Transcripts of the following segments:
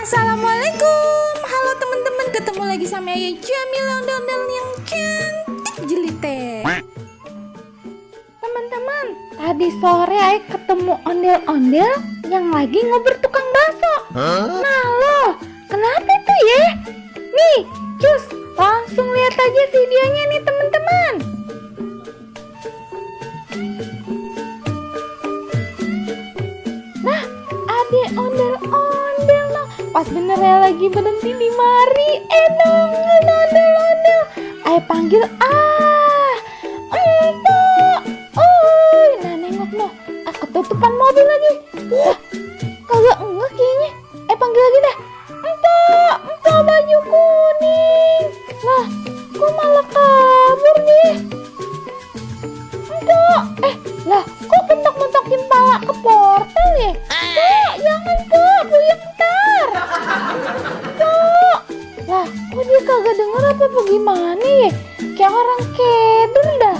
Assalamualaikum. Halo teman-teman, ketemu lagi sama Ayah Jamila ondel-ondel yang cantik jelite. Teman-teman, tadi sore Ayah ketemu ondel-ondel yang lagi ngobrol tukang bakso. Nah loh, kenapa itu ya? Nih, cus, langsung lihat aja videonya nih teman-teman. Nah, adek ondel-ondel loh. Pas bener ya lagi berhenti di mari. Ondel-ondel. Ayah panggil empok. Oi, nah nengok noh. Aku tutupan mobil lagi. Wah, kagak enggak kayaknya. Panggil lagi dah. Empok baju kuning. Lah, kok malah kabur nih? Empok, lah kok mentok-mentokin pala ke portal ya? Pok, jangan Pok, puyeng ntar. Pok, lah kok dia kagak denger apa gimana ya? Kayak orang kedul dah.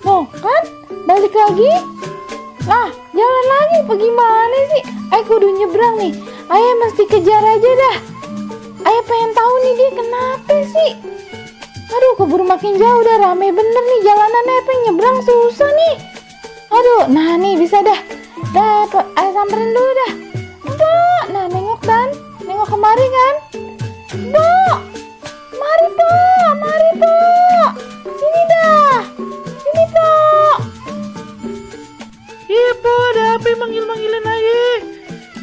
Noh kan, balik lagi. Lah, jalan lagi gimana sih? Ayah kudu nyebrang nih. Ayah mesti kejar aja dah. Ayah pengen tahu nih dia kenapa sih. Aduh, keburu makin jauh dah, rame bener nih jalanannya, pengen nyebrang susah nih. Aduh, nah nih bisa dah. Dah, ayah samperin dulu dah. Mbok, nah nengok kan? Nengok kemari kan? Mbok, mari Pok. Sini dah. Sini Pok. Iya Po, ada apa manggil-manggilin ayah?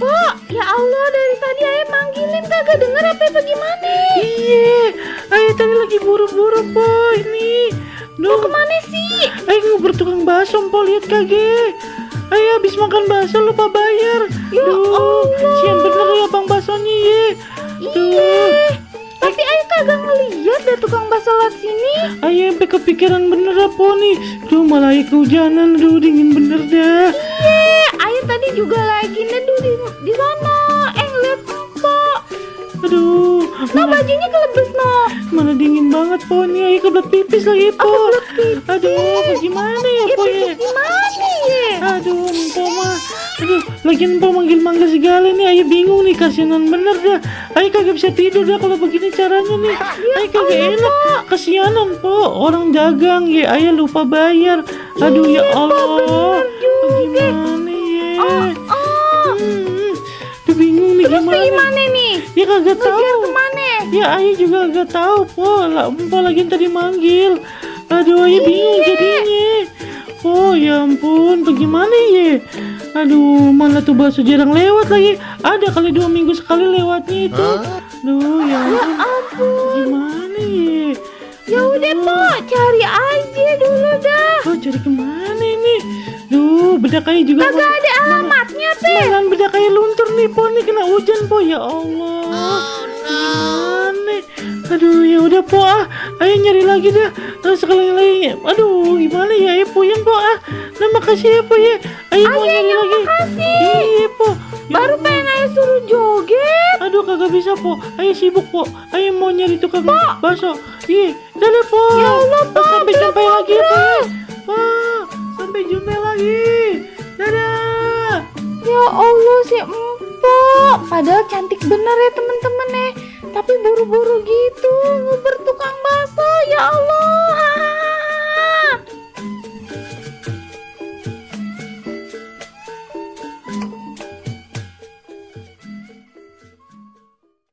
Pok, ya Allah, dari tadi ayah manggilin kagak denger apa gimana? Iya, ayah tadi lagi buru-buru Po, ini. Mau kemana sih? Ayah ngobrol tukang bakso Po, lihat kagak? Ayah habis makan bakso lupa bayar. Ya Allah. Sian bener ya bang baksonya ya. Iya, tapi ayah kagak ngeliat deh tukang bakso lewat sini. Ayah sampai kepikiran bener Po nih. Duh, malah ayah kehujanan, dingin bener dah. Iya, ayah tadi juga lagi neduh di sana. Ngeliat Empok. Aduh, Nah, bajunya kelebes noh. mana dingin banget Po nih, ayah kebelet pipis lagi Po. Kebelet pipis. Aduh, gimana ya Po ya? Gimana ya? Aduh, Empo mah. Aduh, lagian Empo manggil-manggil segala nih, ayah bingung nih, kasianan bener dah. Ayah kagak bisa tidur dah kalau begini caranya nih. Ayah kagak enak, kasianan Po, orang dagang ya, ayah lupa bayar. Aduh ya Allah, gimana ya? Aduh, bingung nih Terus gimana. gimana nih? Ya kagak tahu. Kemana? Ya ayah juga kagak tahu Po, lah Empo lagi tadi manggil. Aduh, ayah bingung jadinya. Oh ya ampun, bagaimana ya? Aduh, mana tuh bakso jarang lewat lagi. Ada kali 2 minggu sekali lewatnya itu. Duh, ya ampun. Gimana ya? Ya udah Pok, cari aja dulu dah. Oh, cari kemana ini? Duh, bedak ayah juga. Kagak ada alamatnya Pe. Malah bedak ayah luntur nih Po, nih kena hujan Po, ya Allah. Gimana? Aduh, ya udah Po, ayah nyari lagi dah. Sekali lagi. Aduh, gimana ya, ayah puyeng Po. Nah, makasih ya Po ya. Ayah mau nyari lagi. Makasih. Iya Po. Baru pengen ayah suruh joget. Aduh, kagak bisa Po. Ayah sibuk Po. Ayah mau nyari tukang bakso. Iya, dadah Po. Ya Allah, Po. Sampai jumpa lagi ya Po. Po, sampai jumpa lagi. Dadah. Ya Allah, si Empok. Padahal cantik bener ya temen-temen. Tapi buru-buru gitu nguber tukang bakso. Ya Allah.